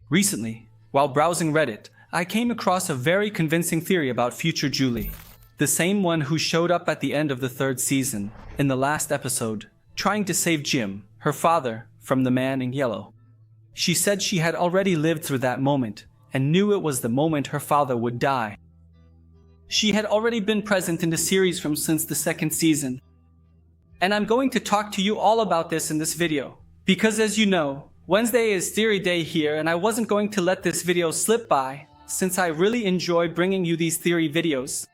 Recently, while browsing Reddit, I came across a very convincing theory about future Julie, the same one who showed up at the end of the 3rd season, in the last episode, trying to save Jim, her father, from the man in yellow. She said she had already lived through that moment, and knew it was the moment her father would die. She had already been present in the series since the 2nd season. And I'm going to talk to you all about this in this video, because as you know, Wednesday is theory day here, and I wasn't going to let this video slip by, since I really enjoy bringing you these theory videos.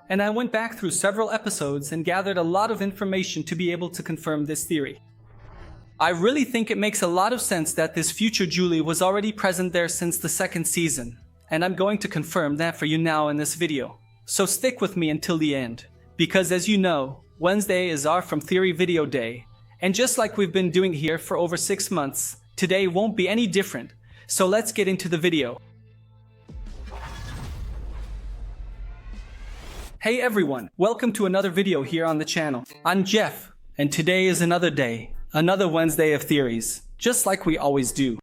And I went back through several episodes and gathered a lot of information to be able to confirm this theory. I really think it makes a lot of sense that this future Julie was already present there since the 2nd season, and I'm going to confirm that for you now in this video. So stick with me until the end, because as you know, Wednesday is our From Theory video day, and just like we've been doing here for over 6 months, today won't be any different, so let's get into the video. Hey everyone, welcome to another video here on the channel. I'm Jeff, and today is another day, another Wednesday of theories, just like we always do.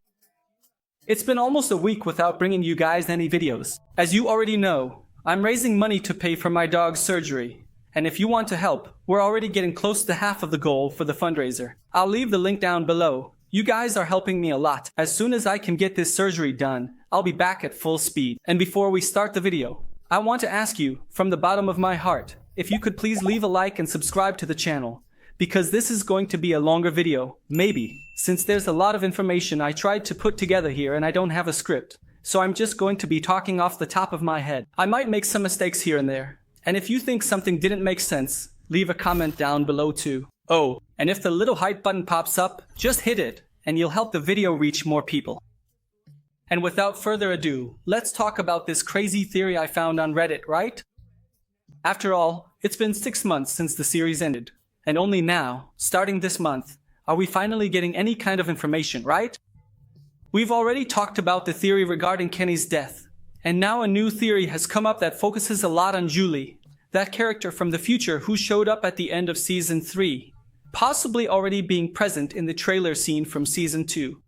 It's been almost a week without bringing you guys any videos. As you already know, I'm raising money to pay for my dog's surgery. And if you want to help, we're already getting close to half of the goal for the fundraiser. I'll leave the link down below. You guys are helping me a lot. As soon as I can get this surgery done, I'll be back at full speed. And before we start the video, I want to ask you, from the bottom of my heart, if you could please leave a like and subscribe to the channel. Because this is going to be a longer video, maybe, since there's a lot of information I tried to put together here and I don't have a script. So I'm just going to be talking off the top of my head. I might make some mistakes here and there. And if you think something didn't make sense, leave a comment down below too. Oh, and if the little hype button pops up, just hit it, and you'll help the video reach more people. And without further ado, let's talk about this crazy theory I found on Reddit, right? After all, it's been 6 months since the series ended, and only now, starting this month, are we finally getting any kind of information, right? We've already talked about the theory regarding Kenny's death, and now a new theory has come up that focuses a lot on Julie, that character from the future who showed up at the end of Season 3, possibly already being present in the trailer scene from Season 2.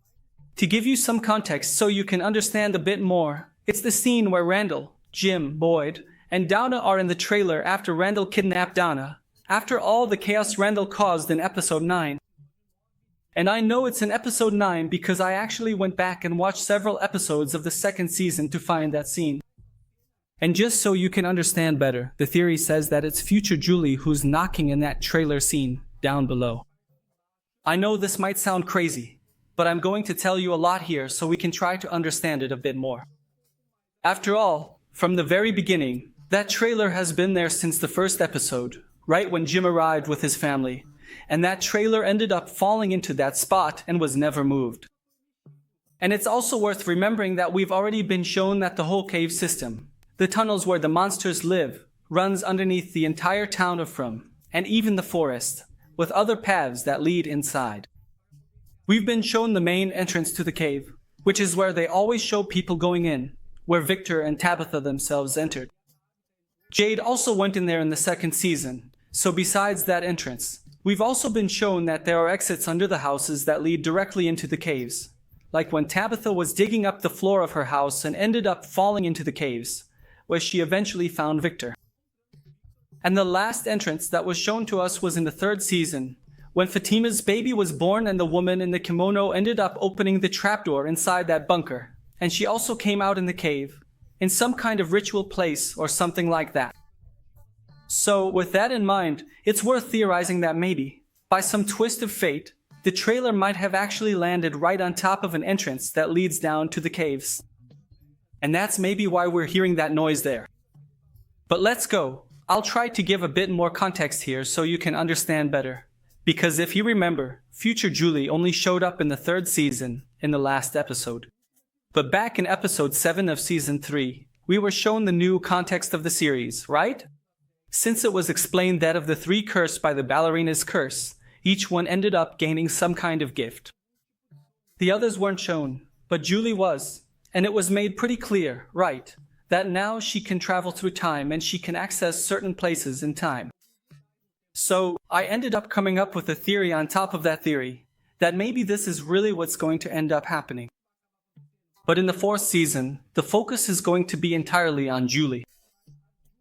To give you some context so you can understand a bit more, it's the scene where Randall, Jim, Boyd, and Donna are in the trailer after Randall kidnapped Donna, after all the chaos Randall caused in Episode 9. And I know it's in Episode 9 because I actually went back and watched several episodes of the 2nd season to find that scene. And just so you can understand better, the theory says that it's future Julie who's knocking in that trailer scene down below. I know this might sound crazy, but I'm going to tell you a lot here so we can try to understand it a bit more. After all, from the very beginning, that trailer has been there since the 1st episode, right when Jim arrived with his family. And that trailer ended up falling into that spot and was never moved. And it's also worth remembering that we've already been shown that the whole cave system, the tunnels where the monsters live, runs underneath the entire town of From, and even the forest, with other paths that lead inside. We've been shown the main entrance to the cave, which is where they always show people going in, where Victor and Tabitha themselves entered. Jade also went in there in the 2nd season, so besides that entrance, we've also been shown that there are exits under the houses that lead directly into the caves, like when Tabitha was digging up the floor of her house and ended up falling into the caves, where she eventually found Victor. And the last entrance that was shown to us was in the 3rd season, when Fatima's baby was born and the woman in the kimono ended up opening the trapdoor inside that bunker, and she also came out in the cave, in some kind of ritual place or something like that. So, with that in mind, it's worth theorizing that maybe, by some twist of fate, the trailer might have actually landed right on top of an entrance that leads down to the caves. And that's maybe why we're hearing that noise there. But let's go. I'll try to give a bit more context here so you can understand better. Because if you remember, future Julie only showed up in the 3rd season, in the last episode. But back in Episode 7 of Season 3, we were shown the new context of the series, right? Since it was explained that of the 3 cursed by the ballerina's curse, each one ended up gaining some kind of gift. The others weren't shown, but Julie was, and it was made pretty clear, right, that now she can travel through time and she can access certain places in time. So, I ended up coming up with a theory on top of that theory, that maybe this is really what's going to end up happening. But in the 4th season, the focus is going to be entirely on JULLIE.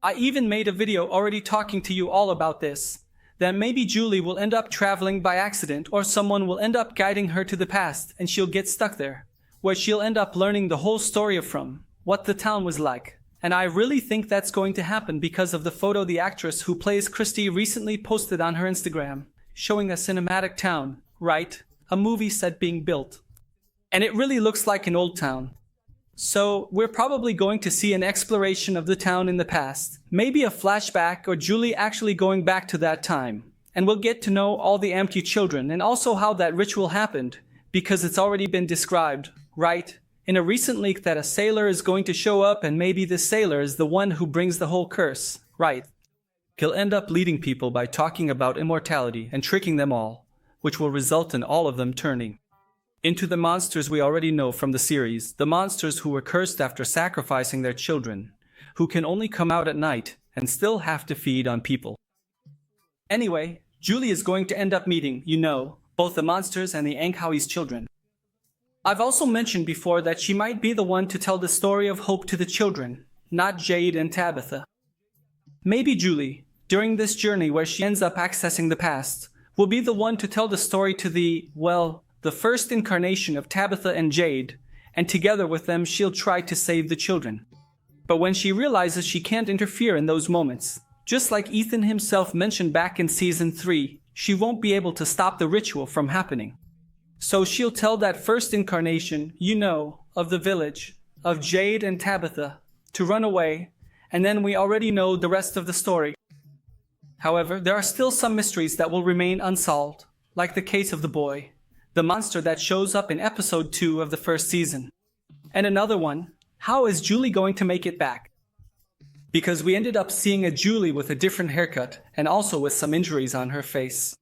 I even made a video already talking to you all about this, that maybe JULLIE will end up traveling by accident, or someone will end up guiding her to the past and she'll get stuck there, where she'll end up learning the whole story from what the town was like. And I really think that's going to happen because of the photo the actress who plays Christy recently posted on her Instagram, showing a cinematic town, right? A movie set being built. And it really looks like an old town. So we're probably going to see an exploration of the town in the past, maybe a flashback or JULLIE actually going back to that time. And we'll get to know all the empty children and also how that ritual happened, because it's already been described, right? In a recent leak that a sailor is going to show up, and maybe this sailor is the one who brings the whole curse, right? He'll end up leading people by talking about immortality and tricking them all, which will result in all of them turning into the monsters we already know from the series, the monsters who were cursed after sacrificing their children, who can only come out at night and still have to feed on people. Anyway, JULLIE is going to end up meeting, both the monsters and the Ankhaoi's children. I've also mentioned before that she might be the one to tell the story of hope to the children, not Jade and Tabitha. Maybe JULLIE, during this journey where she ends up accessing the past, will be the one to tell the story to the first incarnation of Tabitha and Jade, and together with them she'll try to save the children. But when she realizes she can't interfere in those moments, just like Ethan himself mentioned back in season 3, she won't be able to stop the ritual from happening. So she'll tell that first incarnation, of the village, of Jade and Tabitha, to run away, and then we already know the rest of the story. However, there are still some mysteries that will remain unsolved, like the case of the boy, the monster that shows up in episode 2 of the 1st season. And another one, how is JULLIE going to make it back? Because we ended up seeing a JULLIE with a different haircut and also with some injuries on her face.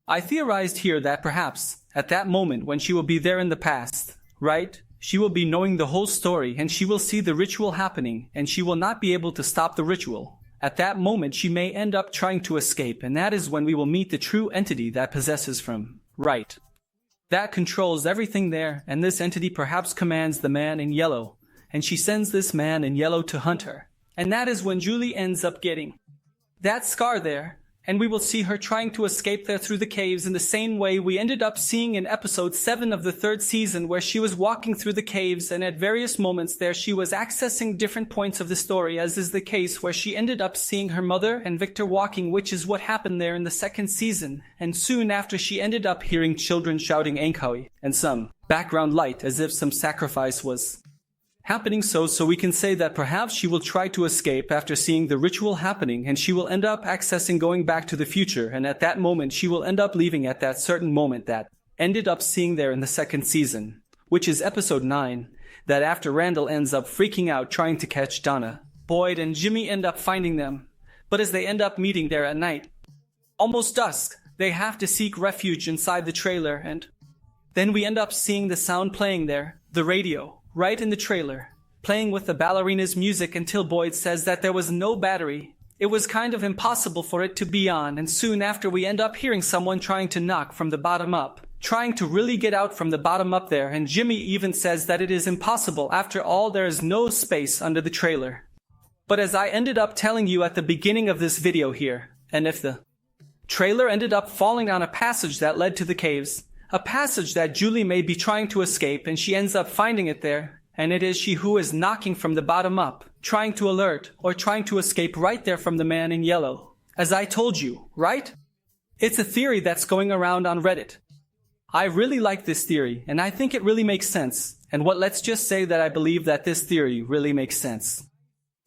I theorized here that perhaps, at that moment when she will be there in the past, right? She will be knowing the whole story and she will see the ritual happening and she will not be able to stop the ritual. At that moment she may end up trying to escape, and that is when we will meet the true entity that possesses from, right? That controls everything there, and this entity perhaps commands the man in yellow, and she sends this man in yellow to hunt her. And that is when JULLIE ends up getting that scar there, and we will see her trying to escape there through the caves in the same way we ended up seeing in episode 7 of the 3rd season, where she was walking through the caves and at various moments there she was accessing different points of the story, as is the case where she ended up seeing her mother and Victor walking, which is what happened there in the 2nd season, and soon after she ended up hearing children shouting Ankhaoi and some background light as if some sacrifice was happening. So we can say that perhaps she will try to escape after seeing the ritual happening, and she will end up accessing going back to the future, and at that moment she will end up leaving at that certain moment that ended up seeing there in the 2nd season, which is episode 9, that after Randall ends up freaking out trying to catch Donna, Boyd and Jimmy end up finding them, but as they end up meeting there at night, almost dusk, they have to seek refuge inside the trailer, and then we end up seeing the sound playing there, the radio, right in the trailer, playing with the ballerina's music until Boyd says that there was no battery. It was kind of impossible for it to be on, and soon after we end up hearing someone trying to knock from the bottom up, trying to really get out from the bottom up there, and Jimmy even says that it is impossible. After all, there is no space under the trailer. But as I ended up telling you at the beginning of this video here, and if the trailer ended up falling on a passage that led to the caves, a passage that JULLIE may be trying to escape, and she ends up finding it there, and it is she who is knocking from the bottom up, trying to alert or trying to escape right there from the man in yellow. As I told you, right? It's a theory that's going around on Reddit. I really like this theory, and I think it really makes sense, and let's just say that I believe that this theory really makes sense.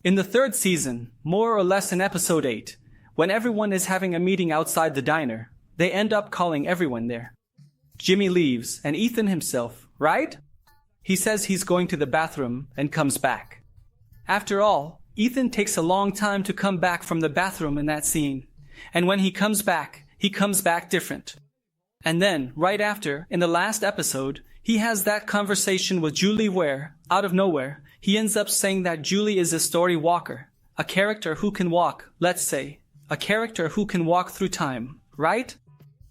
In the 3rd season, more or less in episode 8, when everyone is having a meeting outside the diner, they end up calling everyone there. Jimmy leaves, and Ethan himself, right? He says he's going to the bathroom and comes back. After all, Ethan takes a long time to come back from the bathroom in that scene. And when he comes back different. And then, right after, in the last episode, he has that conversation with JULLIE where, out of nowhere, he ends up saying that JULLIE is a story walker. A character who can walk, let's say. A character who can walk through time, right?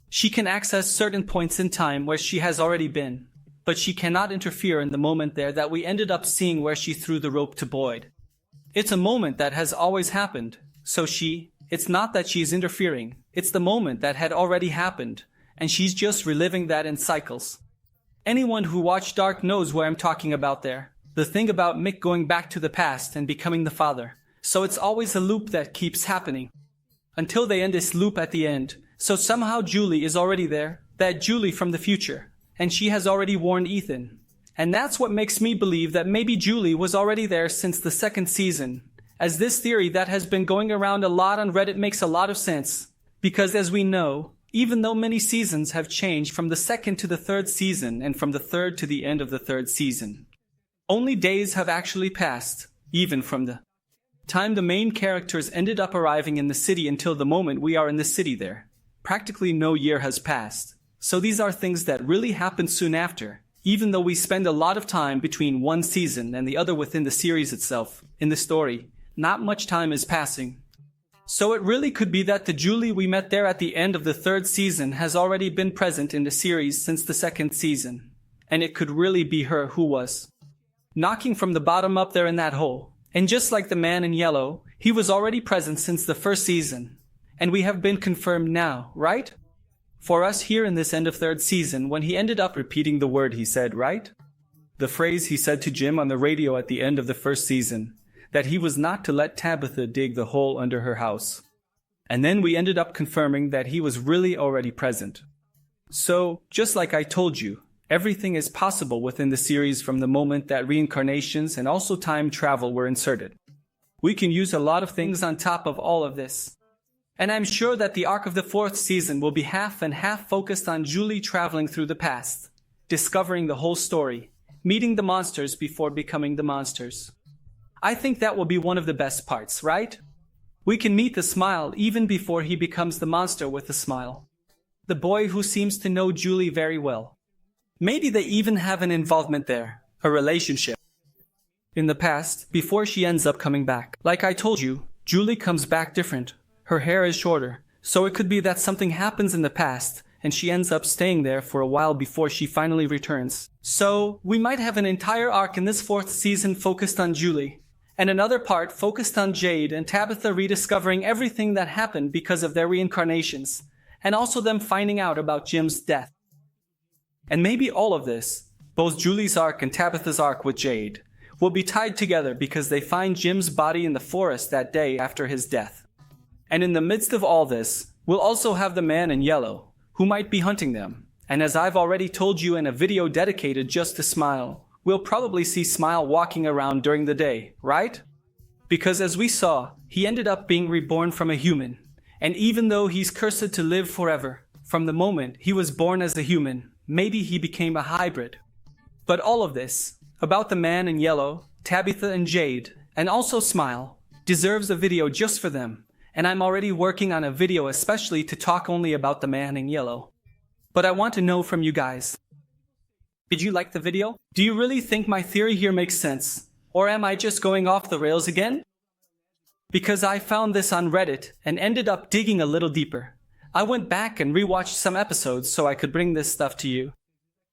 She can access certain points in time where she has already been. but she cannot interfere in the moment there that we ended up seeing where she threw the rope to Boyd. It's a moment that has always happened, so it's not that she's interfering, it's the moment that had already happened, and she's just reliving that in cycles. Anyone who watched Dark knows what I'm talking about there. The thing about Mick going back to the past and becoming the father. So it's always a loop that keeps happening. Until they end this loop at the end. So somehow Julie is already there, that Julie from the future. And she has already warned Ethan. And that's what makes me believe that maybe Julie was already there since the second season. As this theory that has been going around a lot on Reddit makes a lot of sense. Because as we know, even though many seasons have changed from the second to the third season and from the third to the end of the third season, only days have actually passed, even from the time the main characters ended up arriving in the city until the moment we are in the city there. Practically no year has passed. So these are things that really happen soon after, even though we spend a lot of time between one season and the other within the series itself. In the story, not much time is passing. So it really could be that the Julie we met there at the end of the third season has already been present in the series since the second season. And it could really be her who was knocking from the bottom up there in that hole. And just like the man in yellow, he was already present since the first season. And we have been confirmed now, right? For us here in this end of third season, when he ended up repeating the word he said, right? The phrase he said to Jim on the radio at the end of the first season, that he was not to let Tabitha dig the hole under her house. And then we ended up confirming that he was really already present. So, just like I told you, everything is possible within the series from the moment that reincarnations and also time travel were inserted. We can use a lot of things on top of all of this. And I'm sure that the arc of the fourth season will be half and half focused on Julie traveling through the past, discovering the whole story, meeting the monsters before becoming the monsters. I think that will be one of the best parts, right? We can meet the Smile even before he becomes the monster with the smile. The boy who seems to know Julie very well. Maybe they even have an involvement there, a relationship. In the past, before she ends up coming back. Like I told you, Julie comes back different. Her hair is shorter, so it could be that something happens in the past and she ends up staying there for a while before she finally returns. So, we might have an entire arc in this fourth season focused on Julie, and another part focused on Jade and Tabitha rediscovering everything that happened because of their reincarnations, and also them finding out about Jim's death. And maybe all of this, both Julie's arc and Tabitha's arc with Jade, will be tied together because they find Jim's body in the forest that day after his death. And in the midst of all this, we'll also have the man in yellow, who might be hunting them. And as I've already told you in a video dedicated just to Smile, we'll probably see Smile walking around during the day, right? Because as we saw, he ended up being reborn from a human. And even though he's cursed to live forever, from the moment he was born as a human, maybe he became a hybrid. But all of this, about the man in yellow, Tabitha and Jade, and also Smile, deserves a video just for them. And I'm already working on a video especially to talk only about the man in yellow. But I want to know from you guys. Did you like the video? Do you really think my theory here makes sense? Or am I just going off the rails again? Because I found this on Reddit and ended up digging a little deeper. I went back and rewatched some episodes so I could bring this stuff to you.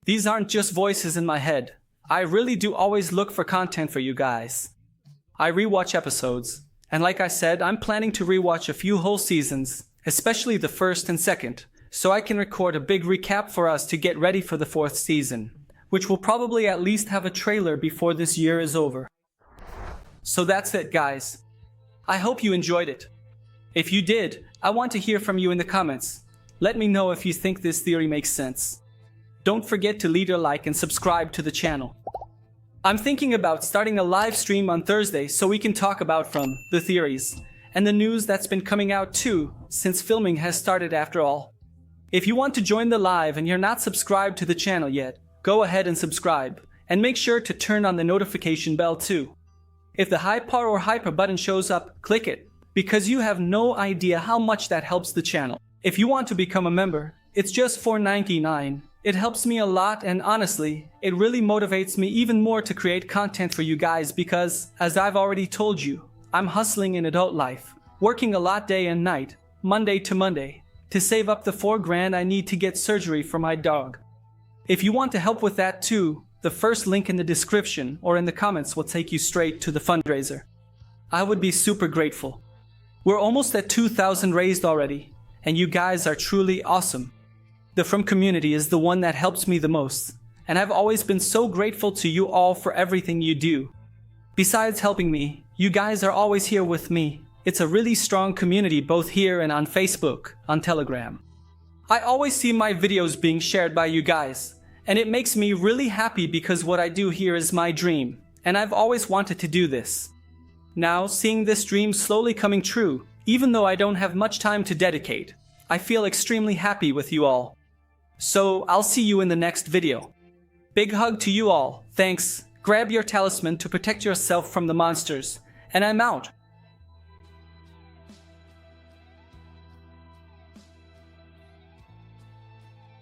These aren't just voices in my head. I really do always look for content for you guys. I rewatch episodes. And like I said, I'm planning to rewatch a few whole seasons, especially the first and second, so I can record a big recap for us to get ready for the fourth season, which will probably at least have a trailer before this year is over. So that's it, guys. I hope you enjoyed it. If you did, I want to hear from you in the comments. Let me know if you think this theory makes sense. Don't forget to leave a like and subscribe to the channel. I'm thinking about starting a live stream on Thursday so we can talk about from the theories and the news that's been coming out too, since filming has started after all. If you want to join the live and you're not subscribed to the channel yet, go ahead and subscribe, and make sure to turn on the notification bell too. If the hyper or hyper button shows up, click it, because you have no idea how much that helps the channel. If you want to become a member, it's just $4.99. It helps me a lot, and honestly, it really motivates me even more to create content for you guys because, as I've already told you, I'm hustling in adult life, working a lot day and night, Monday to Monday, to save up the $4,000 I need to get surgery for my dog. If you want to help with that too, the first link in the description or in the comments will take you straight to the fundraiser. I would be super grateful. We're almost at 2,000 raised already, and you guys are truly awesome. The From community is the one that helps me the most, and I've always been so grateful to you all for everything you do. Besides helping me, you guys are always here with me. It's a really strong community both here and on Facebook, on Telegram. I always see my videos being shared by you guys, and it makes me really happy because what I do here is my dream, and I've always wanted to do this. Now, seeing this dream slowly coming true, even though I don't have much time to dedicate, I feel extremely happy with you all. So, I'll see you in the next video. Big hug to you all, thanks, grab your talisman to protect yourself from the monsters, and I'm out.